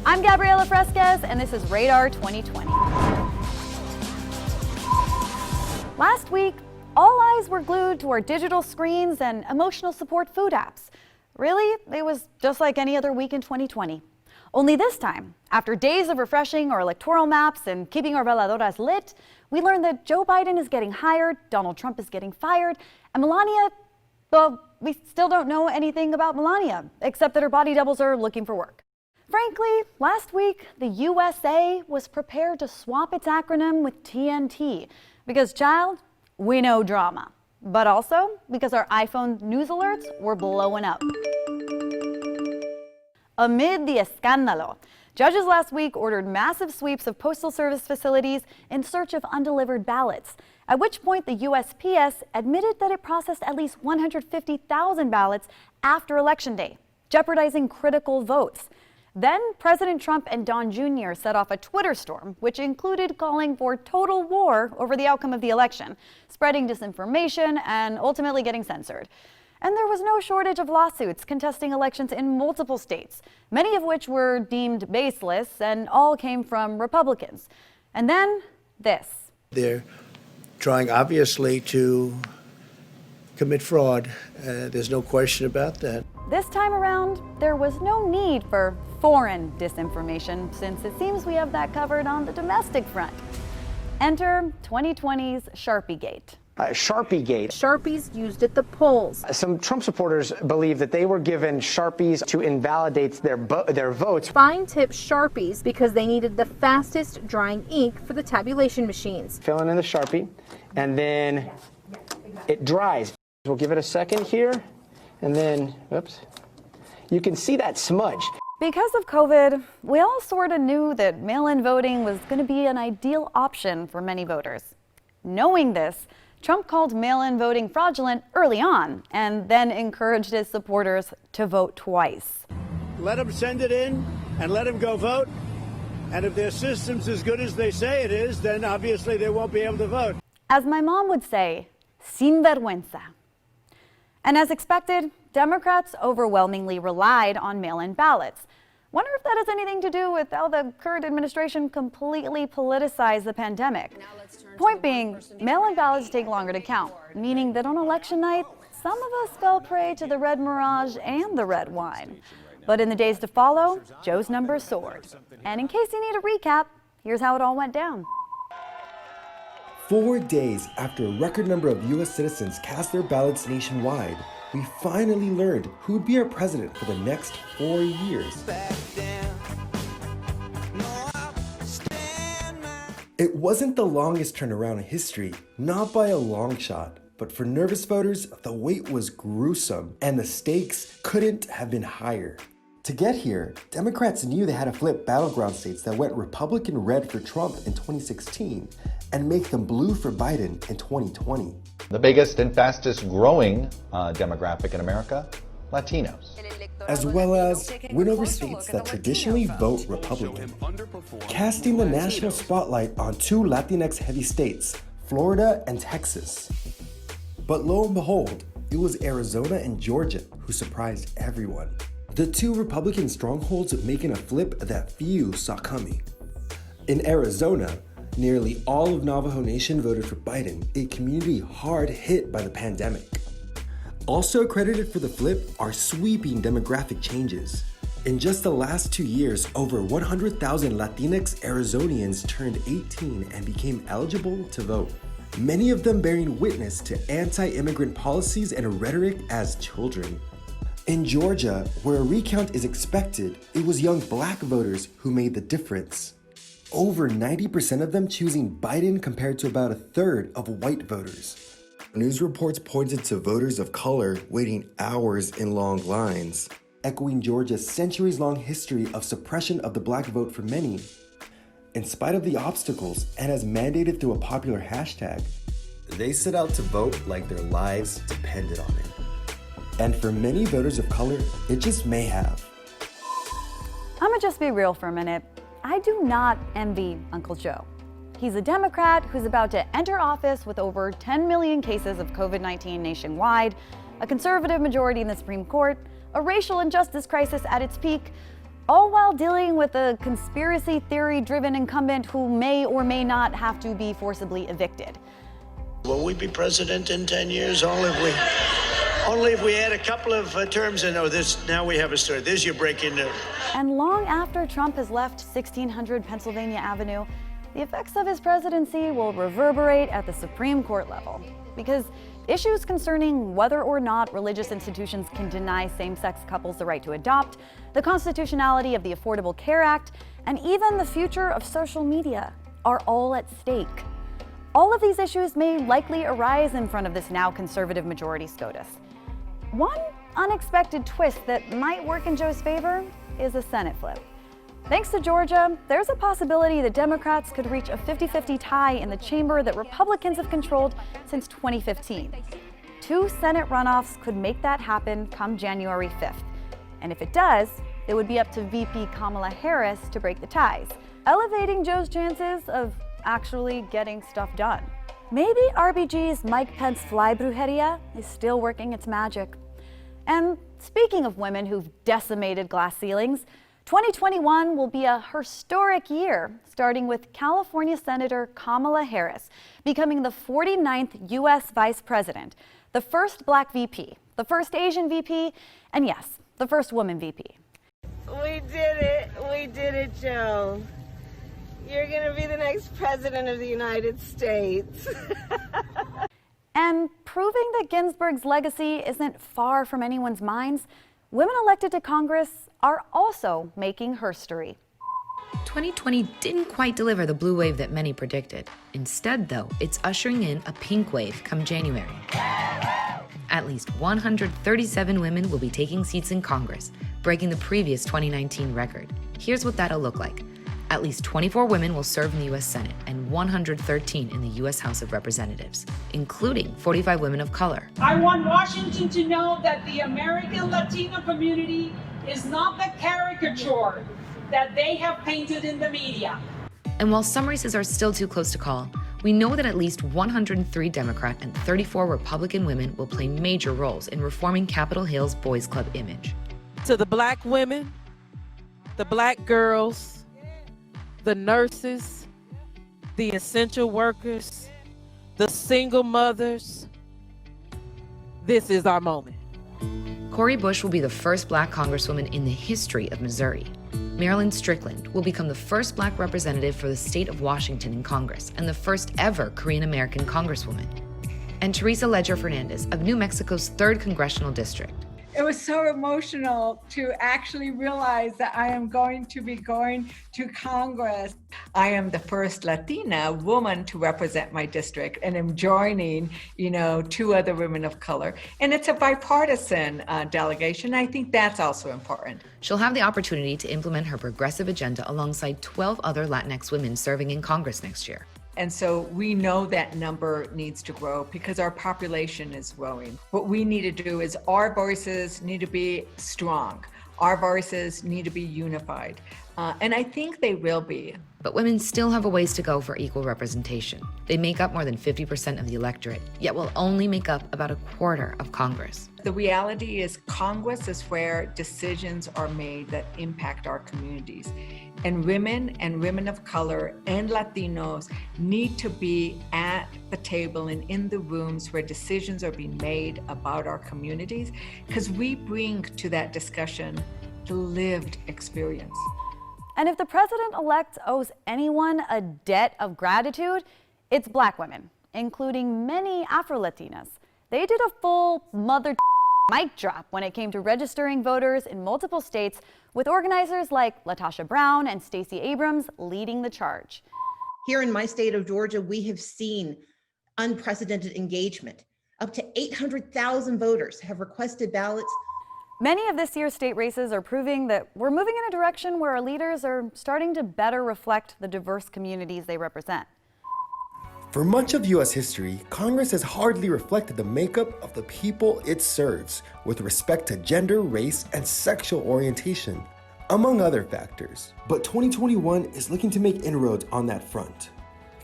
I'm Gabriela Fresquez, and this is Radar 2020. Last week, all eyes were glued to our digital screens and emotional support food apps. Really, it was just like any other week in 2020. Only this time, after days of refreshing our electoral maps and keeping our veladoras lit, we learned that Joe Biden is getting hired, Donald Trump is getting fired, and Melania, well, we still don't know anything about Melania, except that her body doubles are looking for work. Frankly, last week, the USA was prepared to swap its acronym with TNT because, child, we know drama, but also because our iPhone news alerts were blowing up. Amid the escándalo, judges last week ordered massive sweeps of Postal Service facilities in search of undelivered ballots, at which point the USPS admitted that it processed at least 150,000 ballots after Election Day, jeopardizing critical votes. Then President Trump and Don Jr. set off a Twitter storm, which included calling for total war over the outcome of the election, spreading disinformation and ultimately getting censored. And there was no shortage of lawsuits contesting elections in multiple states, many of which were deemed baseless and all came from Republicans. And then this. They're trying, obviously, to commit fraud. There's no question about that. This time around, there was no need for foreign disinformation, since it seems we have that covered on the domestic front. Enter 2020's Sharpiegate. Sharpiegate. Sharpies used at the polls. Some Trump supporters believe that they were given Sharpies to invalidate their votes. Fine-tip Sharpies because they needed the fastest drying ink for the tabulation machines. Filling in the Sharpie, and then it dries. We'll give it a second here, and then, oops, you can see that smudge. Because of COVID, we all sort of knew that mail-in voting was going to be an ideal option for many voters. Knowing this, Trump called mail-in voting fraudulent early on and then encouraged his supporters to vote twice. Let them send it in and let them go vote. And if their system's as good as they say it is, then obviously they won't be able to vote. As my mom would say, sin vergüenza. And as expected, Democrats overwhelmingly relied on mail-in ballots. Wonder if that has anything to do with how the current administration completely politicized the pandemic. Point being, mail-in ballots take longer to count, meaning that on election night, some of us fell prey to the red mirage and the red wine. But in the days to follow, Joe's numbers soared. And in case you need a recap, here's how it all went down. 4 days after a record number of U.S. citizens cast their ballots nationwide, we finally learned who would be our president for the next 4 years. It wasn't the longest turnaround in history, not by a long shot, but for nervous voters, the wait was gruesome, and the stakes couldn't have been higher. To get here, Democrats knew they had to flip battleground states that went Republican red for Trump in 2016 and make them blue for Biden in 2020. The biggest and fastest growing demographic in America, Latinos. As well as win over states that traditionally vote Republican, casting the national spotlight on 2 Latinx heavy states, Florida and Texas. But lo and behold, it was Arizona and Georgia who surprised everyone. The 2 Republican strongholds making a flip that few saw coming. In Arizona, nearly all of Navajo Nation voted for Biden, a community hard hit by the pandemic. Also credited for the flip are sweeping demographic changes. In just the last 2 years, over 100,000 Latinx Arizonians turned 18 and became eligible to vote. Many of them bearing witness to anti-immigrant policies and rhetoric as children. In Georgia, where a recount is expected, it was young black voters who made the difference. Over 90% of them choosing Biden compared to about a third of white voters. News reports pointed to voters of color waiting hours in long lines, echoing Georgia's centuries-long history of suppression of the black vote for many. In spite of the obstacles, and as mandated through a popular hashtag, they set out to vote like their lives depended on it. And for many voters of color, it just may have. I'ma just be real for a minute. I do not envy Uncle Joe. He's a Democrat who's about to enter office with over 10 million cases of COVID-19 nationwide, a conservative majority in the Supreme Court, a racial injustice crisis at its peak, all while dealing with a conspiracy theory-driven incumbent who may or may not have to be forcibly evicted. Will we be president in 10 years? Only if we add a couple of terms in. Oh, now we have a story. There's your breaking news. And long after Trump has left 1600 Pennsylvania Avenue, the effects of his presidency will reverberate at the Supreme Court level, because issues concerning whether or not religious institutions can deny same-sex couples the right to adopt, the constitutionality of the Affordable Care Act, and even the future of social media are all at stake. All of these issues may likely arise in front of this now conservative majority SCOTUS. One unexpected twist that might work in Joe's favor is a Senate flip. Thanks to Georgia, there's a possibility that Democrats could reach a 50-50 tie in the chamber that Republicans have controlled since 2015. 2 Senate runoffs could make that happen come January 5th. And if it does, it would be up to VP Kamala Harris to break the ties, elevating Joe's chances of actually getting stuff done. Maybe RBG's Mike Pence fly brujeria is still working its magic. And speaking of women who've decimated glass ceilings, 2021 will be a historic year, starting with California Senator Kamala Harris becoming the 49th U.S. Vice President, the first Black VP, the first Asian VP, and yes, the first woman VP. We did it, Joe. You're gonna be the next President of the United States. And proving that Ginsburg's legacy isn't far from anyone's minds, women elected to Congress are also making herstory. 2020 didn't quite deliver the blue wave that many predicted. Instead, though, it's ushering in a pink wave come January. At least 137 women will be taking seats in Congress, breaking the previous 2019 record. Here's what that'll look like. At least 24 women will serve in the U.S. Senate and 113 in the U.S. House of Representatives, including 45 women of color. I want Washington to know that the American Latino community is not the caricature that they have painted in the media. And while some races are still too close to call, we know that at least 103 Democrat and 34 Republican women will play major roles in reforming Capitol Hill's Boys Club image. To the Black women, the Black girls, the nurses, the essential workers, the single mothers, this is our moment. Cori Bush will be the first Black Congresswoman in the history of Missouri. Marilyn Strickland will become the first Black representative for the state of Washington in Congress and the first ever Korean American Congresswoman. And Teresa Leger Fernandez of New Mexico's 3rd Congressional District. It was so emotional to actually realize that I am going to be going to Congress. I am the first Latina woman to represent my district, and am joining, 2 other women of color. And it's a bipartisan delegation. I think that's also important. She'll have the opportunity to implement her progressive agenda alongside 12 other Latinx women serving in Congress next year. And so we know that number needs to grow because our population is growing. What we need to do is our voices need to be strong. Our voices need to be unified. And I think they will be. But women still have a ways to go for equal representation. They make up more than 50% of the electorate, yet will only make up about a quarter of Congress. The reality is Congress is where decisions are made that impact our communities. And women of color and Latinos need to be at the table and in the rooms where decisions are being made about our communities, because we bring to that discussion the lived experience. And if the president-elect owes anyone a debt of gratitude, it's Black women, including many Afro-Latinas. They did a full mother mic drop when it came to registering voters in multiple states, with organizers like LaTosha Brown and Stacey Abrams leading the charge. Here in my state of Georgia, we have seen unprecedented engagement. Up to 800,000 voters have requested ballots. Many of this year's state races are proving that we're moving in a direction where our leaders are starting to better reflect the diverse communities they represent. For much of U.S. history, Congress has hardly reflected the makeup of the people it serves with respect to gender, race, and sexual orientation, among other factors. But 2021 is looking to make inroads on that front.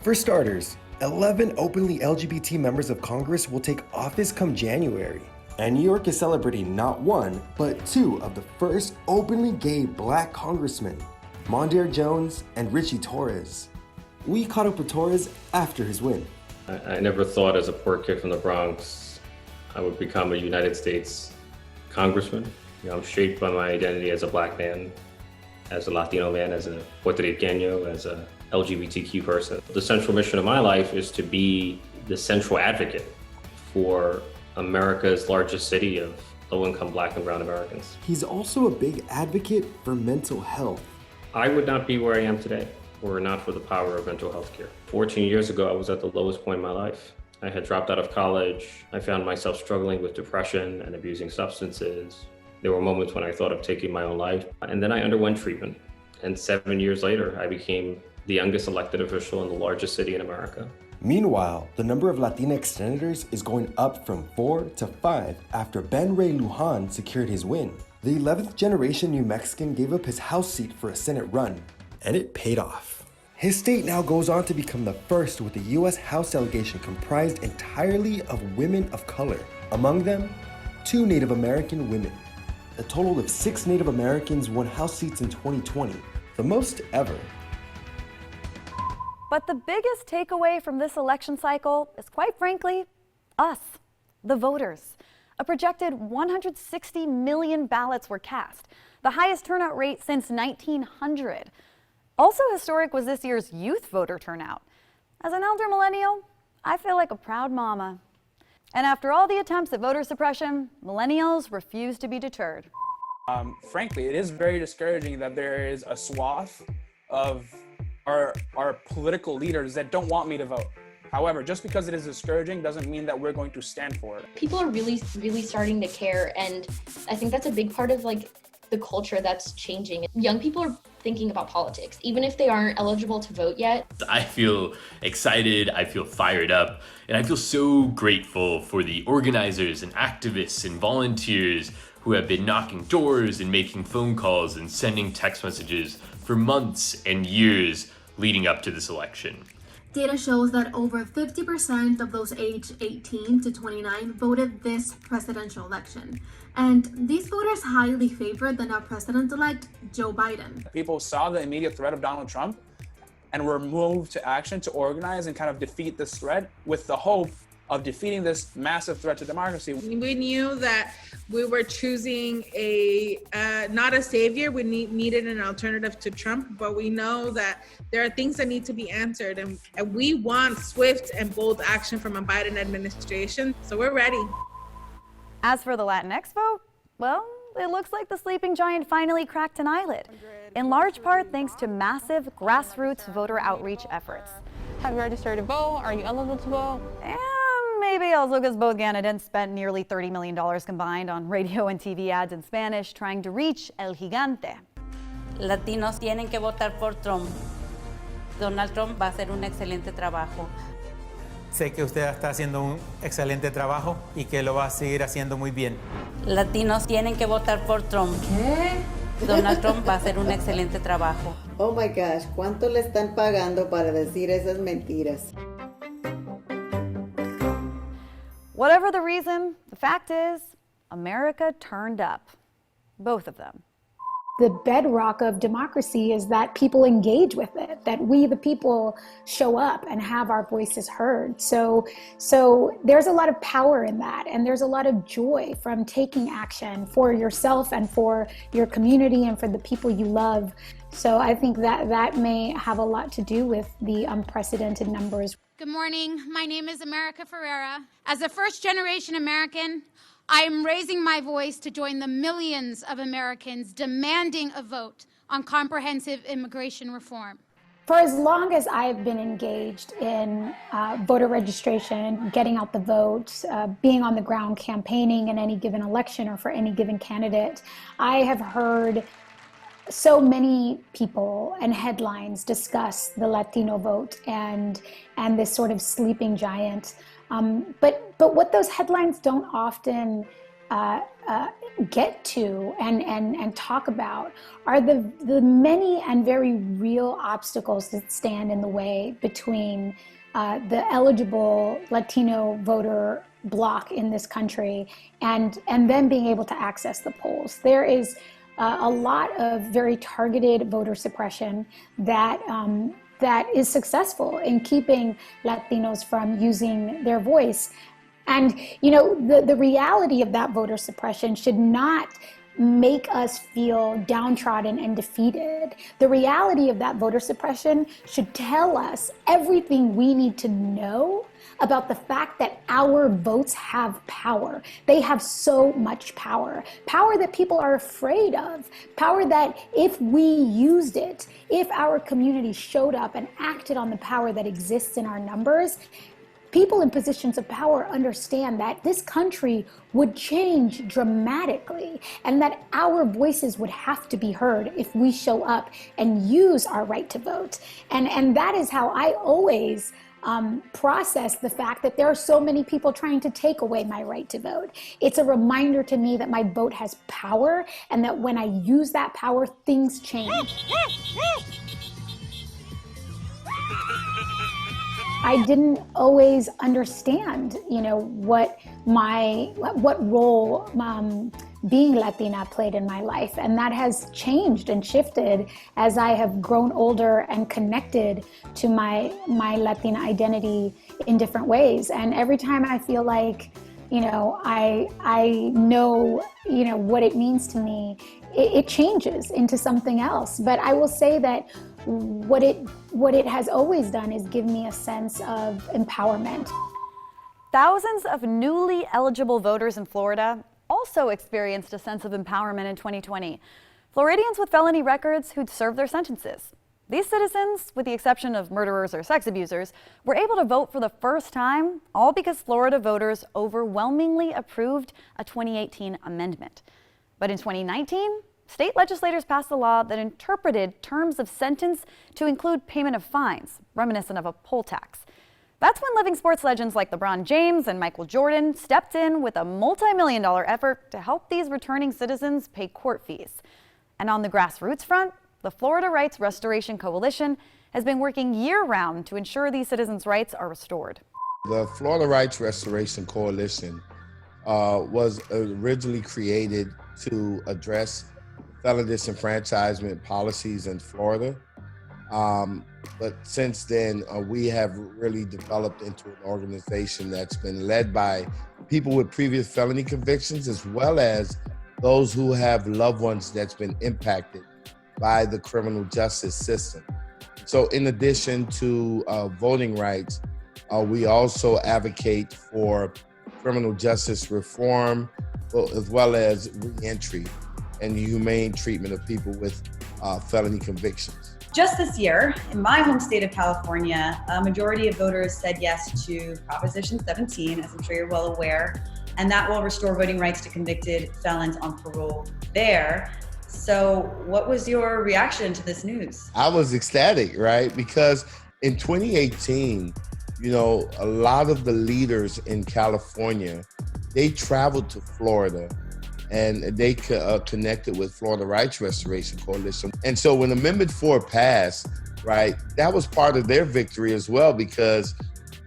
For starters, 11 openly LGBT members of Congress will take office come January. And New York is celebrating not one, but two of the first openly gay black congressmen, Mondaire Jones and Richie Torres. We caught up with Torres after his win. I never thought as a poor kid from the Bronx, I would become a United States congressman. You know, I'm shaped by my identity as a black man, as a Latino man, as a Puerto Riqueño, as a LGBTQ person. The central mission of my life is to be the central advocate for America's largest city of low-income black and brown Americans. He's also a big advocate for mental health. I would not be where I am today were it not for the power of mental health care. 14 years ago, I was at the lowest point in my life. I had dropped out of college. I found myself struggling with depression and abusing substances. There were moments when I thought of taking my own life. And then I underwent treatment. And 7 years later, I became the youngest elected official in the largest city in America. Meanwhile, the number of Latinx senators is going up from 4 to 5 after Ben Ray Lujan secured his win. The 11th generation New Mexican gave up his House seat for a Senate run, and it paid off. His state now goes on to become the first with a U.S. House delegation comprised entirely of women of color. Among them, 2 Native American women. A total of 6 Native Americans won House seats in 2020, the most ever. But the biggest takeaway from this election cycle is, quite frankly, us, the voters. A projected 160 million ballots were cast, the highest turnout rate since 1900. Also historic was this year's youth voter turnout. As an elder millennial, I feel like a proud mama. And after all the attempts at voter suppression, millennials refuse to be deterred. Frankly, it is very discouraging that there is a swath of our political leaders that don't want me to vote. However, just because it is discouraging doesn't mean that we're going to stand for it. People are really starting to care, and I think that's a big part of like the culture that's changing. Young people are thinking about politics, even if they aren't eligible to vote yet. I feel excited, I feel fired up, and I feel so grateful for the organizers and activists and volunteers who have been knocking doors and making phone calls and sending text messages for months and years leading up to this election. Data shows that over 50% of those aged 18 to 29 voted this presidential election. And these voters highly favored the now president-elect Joe Biden. People saw the immediate threat of Donald Trump and were moved to action to organize and kind of defeat this threat with the hope of defeating this massive threat to democracy. We knew that we were choosing not a savior, we needed an alternative to Trump, but we know that there are things that need to be answered, and we want swift and bold action from a Biden administration, so we're ready. As for the Latinx vote, well, it looks like the sleeping giant finally cracked an eyelid, in large part thanks to massive grassroots voter outreach efforts. Have you registered to vote? Are you eligible to vote? And maybe also because both candidates spent nearly $30 million combined on radio and TV ads in Spanish trying to reach El Gigante. Latinos tienen que votar por Trump. Donald Trump va a hacer un excelente trabajo. Sé que usted está haciendo un excelente trabajo y que lo va a seguir haciendo muy bien. Latinos tienen que votar por Trump. ¿Qué? Donald Trump va a hacer un excelente trabajo. Oh my gosh, ¿cuánto le están pagando para decir esas mentiras? Whatever the reason, the fact is, America turned up. Both of them. The bedrock of democracy is that people engage with it, that we, the people, show up and have our voices heard. So there's a lot of power in that, and there's a lot of joy from taking action for yourself and for your community and for the people you love. So I think that may have a lot to do with the unprecedented numbers. Good morning. My name is America Ferreira. As a first-generation American, I am raising my voice to join the millions of Americans demanding a vote on comprehensive immigration reform. For as long as I've been engaged in voter registration, getting out the vote, being on the ground campaigning in any given election or for any given candidate, I have heard so many people and headlines discuss the Latino vote and this sort of sleeping giant. But what those headlines don't often get to and talk about are the many and very real obstacles that stand in the way between the eligible Latino voter bloc in this country, and then being able to access the polls. There is a lot of very targeted voter suppression that is successful in keeping Latinos from using their voice. And the reality of that voter suppression should not make us feel downtrodden and defeated. The reality of that voter suppression should tell us everything we need to know about the fact that our votes have power. They have so much power. Power that people are afraid of. Power that if we used it, if our community showed up and acted on the power that exists in our numbers, people in positions of power understand that this country would change dramatically and that our voices would have to be heard if we show up and use our right to vote. And that is how I always process the fact that there are so many people trying to take away my right to vote. It's a reminder to me that my vote has power and that when I use that power, things change. I didn't always understand, what role being Latina played in my life. And that has changed and shifted as I have grown older and connected to my Latina identity in different ways. And every time I feel like, I know, what it means to me, it changes into something else. But I will say that what it has always done is give me a sense of empowerment. Thousands of newly eligible voters in Florida also experienced a sense of empowerment in 2020. Floridians with felony records who'd served their sentences. These citizens, with the exception of murderers or sex abusers, were able to vote for the first time, all because Florida voters overwhelmingly approved a 2018 amendment. But in 2019, state legislators passed a law that interpreted terms of sentence to include payment of fines, reminiscent of a poll tax. That's when living sports legends like LeBron James and Michael Jordan stepped in with a multi-million-dollar effort to help these returning citizens pay court fees. And on the grassroots front, the Florida Rights Restoration Coalition has been working year-round to ensure these citizens' rights are restored. The Florida Rights Restoration Coalition was originally created to address felon disenfranchisement policies in Florida. But since then, we have really developed into an organization that's been led by people with previous felony convictions, as well as those who have loved ones that's been impacted by the criminal justice system. So in addition to voting rights, we also advocate for criminal justice reform, as well as reentry and humane treatment of people with felony convictions. Just this year, in my home state of California, a majority of voters said yes to Proposition 17, as I'm sure you're well aware, and that will restore voting rights to convicted felons on parole there. So what was your reaction to this news? I was ecstatic, right? Because in 2018, a lot of the leaders in California, they traveled to Florida and they connected with Florida Rights Restoration Coalition. And so when Amendment 4 passed, right, that was part of their victory as well, because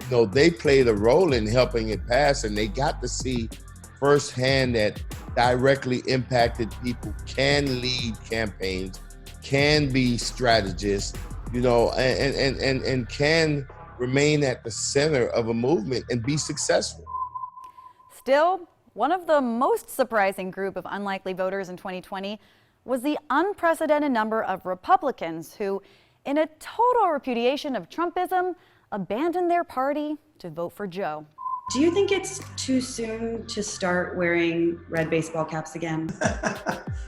they played a role in helping it pass, and they got to see firsthand that directly impacted people can lead campaigns, can be strategists, and can remain at the center of a movement and be successful. Still, one of the most surprising group of unlikely voters in 2020 was the unprecedented number of Republicans who, in a total repudiation of Trumpism, abandoned their party to vote for Joe. Do you think it's too soon to start wearing red baseball caps again?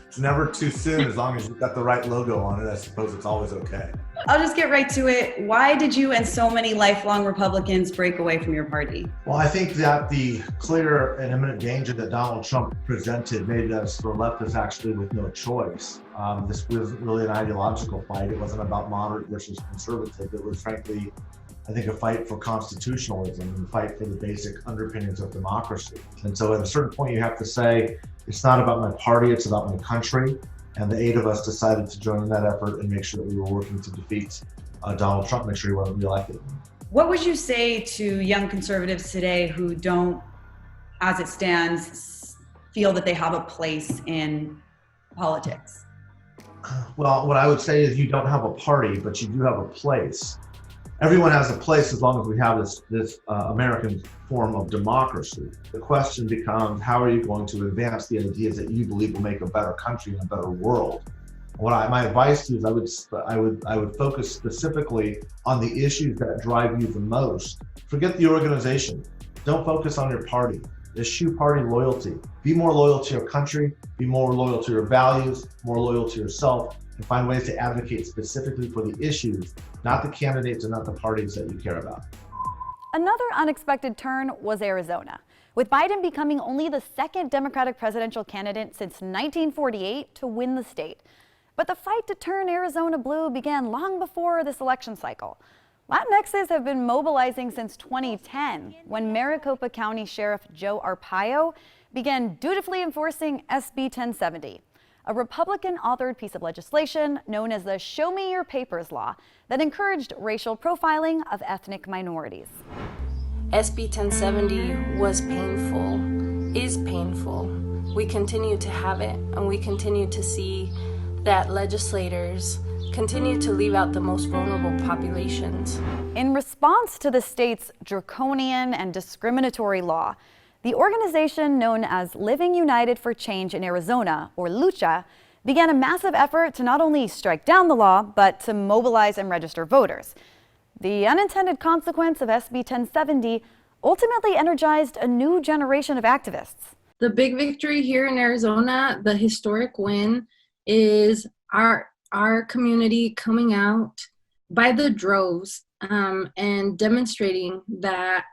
It's never too soon as long as you've got the right logo on it. I suppose it's always okay. I'll just get right to it. Why did you and so many lifelong Republicans break away from your party? Well, I think that the clear and imminent danger that Donald Trump presented made us, or left us actually with no choice. This wasn't really an ideological fight. It wasn't about moderate versus conservative. It was frankly, I think, a fight for constitutionalism and a fight for the basic underpinnings of democracy. And so at a certain point, you have to say, it's not about my party, it's about my country. And the 8 of us decided to join in that effort and make sure that we were working to defeat Donald Trump, make sure he wasn't reelected. What would you say to young conservatives today who don't as it stands, feel that they have a place in politics? Well, what I would say is you don't have a party, but you do have a place. Everyone has a place as long as we have this American form of democracy. The question becomes, how are you going to advance the ideas that you believe will make a better country and a better world? My advice to you is I would focus specifically on the issues that drive you the most. Forget the organization. Don't focus on your party. Eschew party loyalty. Be more loyal to your country, be more loyal to your values, more loyal to yourself, and find ways to advocate specifically for the issues, not the candidates and not the parties that you care about. Another unexpected turn was Arizona, with Biden becoming only the second Democratic presidential candidate since 1948 to win the state. But the fight to turn Arizona blue began long before this election cycle. Latinxs have been mobilizing since 2010, when Maricopa County Sheriff Joe Arpaio began dutifully enforcing SB 1070, a Republican-authored piece of legislation known as the Show Me Your Papers law that encouraged racial profiling of ethnic minorities. SB 1070 was painful, is painful. We continue to have it, and we continue to see that legislators continue to leave out the most vulnerable populations. In response to the state's draconian and discriminatory law, the organization known as Living United for Change in Arizona, or LUCHA, began a massive effort to not only strike down the law, but to mobilize and register voters. The unintended consequence of SB 1070 ultimately energized a new generation of activists. The big victory here in Arizona, the historic win, is our community coming out by the droves and demonstrating that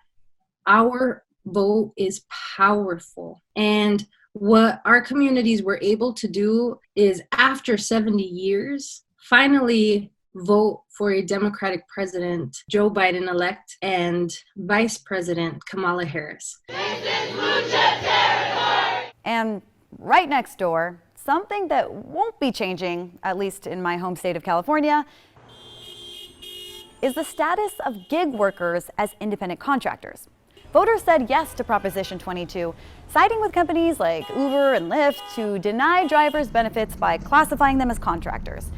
our vote is powerful. And what our communities were able to do is, after 70 years, finally vote for a Democratic president, Joe Biden-elect, and Vice President Kamala Harris. And right next door, something that won't be changing, at least in my home state of California, is the status of gig workers as independent contractors. Voters said yes to Proposition 22, siding with companies like Uber and Lyft to deny drivers benefits by classifying them as contractors.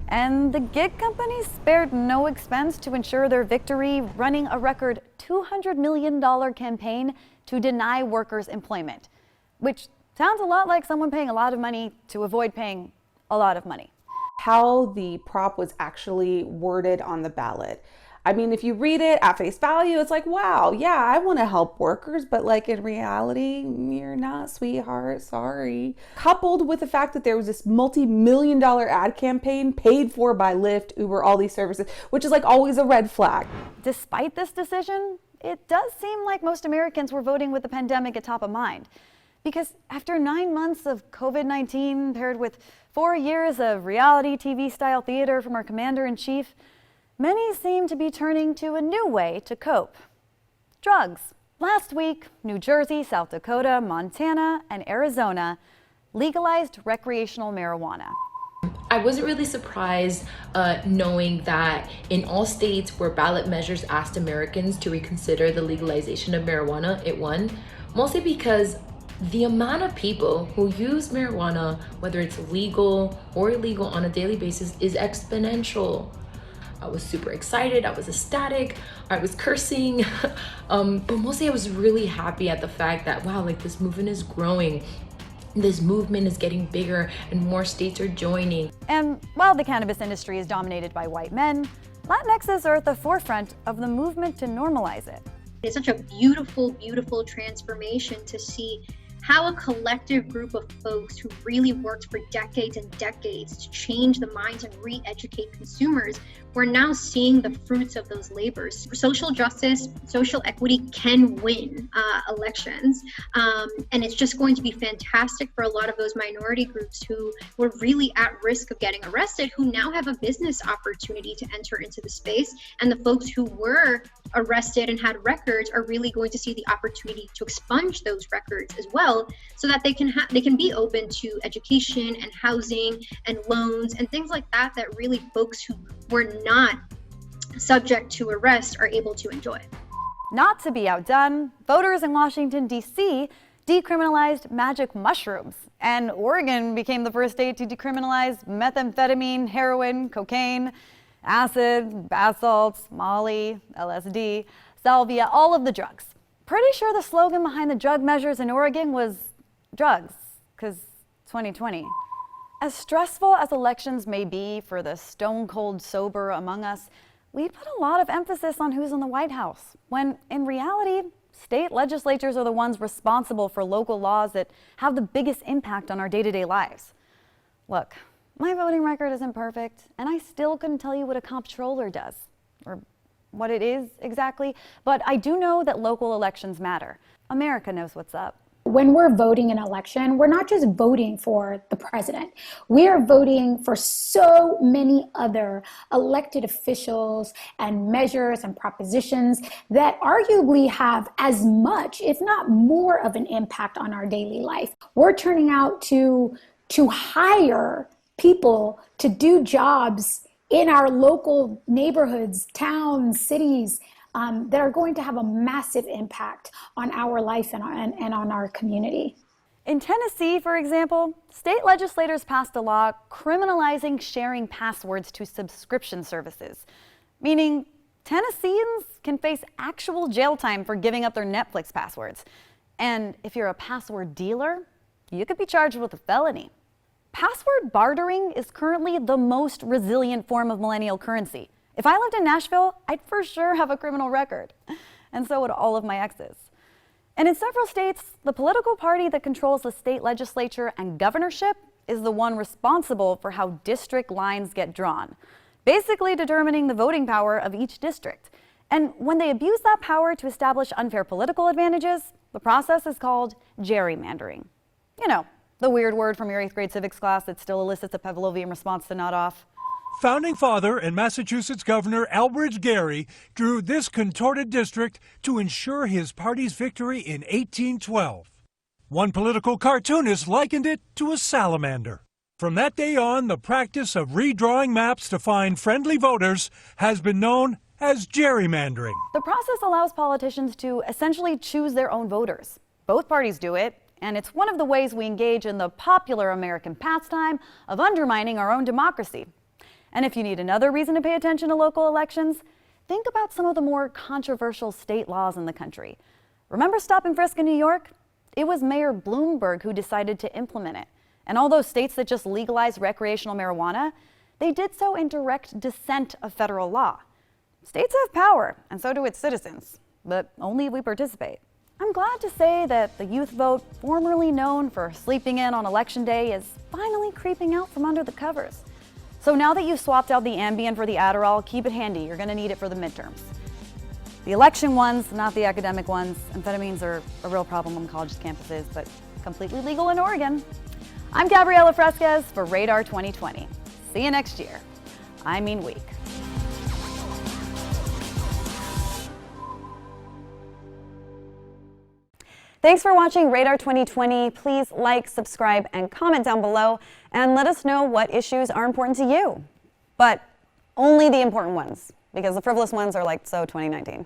And the gig companies spared no expense to ensure their victory, running a record $200 million campaign to deny workers employment, which sounds a lot like someone paying a lot of money to avoid paying a lot of money. How the prop was actually worded on the ballot. I mean, if you read it at face value, it's like, wow, yeah, I want to help workers, but like in reality, you're not, sweetheart, sorry. Coupled with the fact that there was this multi-million-dollar ad campaign paid for by Lyft, Uber, all these services, which is like always a red flag. Despite this decision, it does seem like most Americans were voting with the pandemic at top of mind. Because after 9 months of COVID-19 paired with 4 years of reality TV-style theater from our commander-in-chief, many seem to be turning to a new way to cope. Drugs. Last week, New Jersey, South Dakota, Montana, and Arizona legalized recreational marijuana. I wasn't really surprised knowing that in all states where ballot measures asked Americans to reconsider the legalization of marijuana, it won, mostly because the amount of people who use marijuana, whether it's legal or illegal on a daily basis, is exponential. I was super excited, I was ecstatic, I was cursing, but mostly I was really happy at the fact that, wow, like this movement is growing. This movement is getting bigger and more states are joining. And while the cannabis industry is dominated by white men, Latinxs are at the forefront of the movement to normalize it. It's such a beautiful, beautiful transformation to see how a collective group of folks who really worked for decades and decades to change the minds and re-educate consumers, we're now seeing the fruits of those labors. Social justice, social equity can win elections. And it's just going to be fantastic for a lot of those minority groups who were really at risk of getting arrested, who now have a business opportunity to enter into the space. And the folks who were arrested and had records are really going to see the opportunity to expunge those records as well, so that they can be open to education and housing and loans and things like that, that really folks who were not subject to arrest are able to enjoy. Not to be outdone, voters in Washington, D.C. decriminalized magic mushrooms, and Oregon became the first state to decriminalize methamphetamine, heroin, cocaine, acid, bath salts, Molly, LSD, salvia, all of the drugs. Pretty sure the slogan behind the drug measures in Oregon was drugs, because 2020. As stressful as elections may be for the stone-cold sober among us, we put a lot of emphasis on who's in the White House, when in reality, state legislatures are the ones responsible for local laws that have the biggest impact on our day-to-day lives. Look, my voting record isn't perfect, and I still couldn't tell you what a comptroller does, or what it is exactly, but I do know that local elections matter. America knows what's up. When we're voting an election, we're not just voting for the president. We are voting for so many other elected officials and measures and propositions that arguably have as much, if not more, of an impact on our daily life. We're turning out to hire people to do jobs in our local neighborhoods, towns, cities, that are going to have a massive impact on our life and on our community. In Tennessee, for example, state legislators passed a law criminalizing sharing passwords to subscription services, meaning Tennesseans can face actual jail time for giving up their Netflix passwords. And if you're a password dealer, you could be charged with a felony. Password bartering is currently the most resilient form of millennial currency. If I lived in Nashville, I'd for sure have a criminal record. And so would all of my exes. And in several states, the political party that controls the state legislature and governorship is the one responsible for how district lines get drawn, basically determining the voting power of each district. And when they abuse that power to establish unfair political advantages, the process is called gerrymandering. You know, the weird word from your 8th grade civics class that still elicits a Pavlovian response to nod off. Founding father and Massachusetts Governor Elbridge Gerry drew this contorted district to ensure his party's victory in 1812. One political cartoonist likened it to a salamander. From that day on, the practice of redrawing maps to find friendly voters has been known as gerrymandering. The process allows politicians to essentially choose their own voters. Both parties do it, and it's one of the ways we engage in the popular American pastime of undermining our own democracy. And if you need another reason to pay attention to local elections, think about some of the more controversial state laws in the country. Remember stop and frisk in New York? It was Mayor Bloomberg who decided to implement it. And all those states that just legalized recreational marijuana, they did so in direct dissent of federal law. States have power, and so do its citizens, but only if we participate. I'm glad to say that the youth vote, formerly known for sleeping in on Election Day, is finally creeping out from under the covers. So now that you've swapped out the Ambien for the Adderall, keep it handy. You're going to need it for the midterms. The election ones, not the academic ones. Amphetamines are a real problem on college campuses, but completely legal in Oregon. I'm Gabriela Fresquez for Radar 2020. See you next year. I mean week. Thanks for watching Radar 2020. Please like, subscribe, and comment down below, and let us know what issues are important to you. But only the important ones, because the frivolous ones are like so 2019.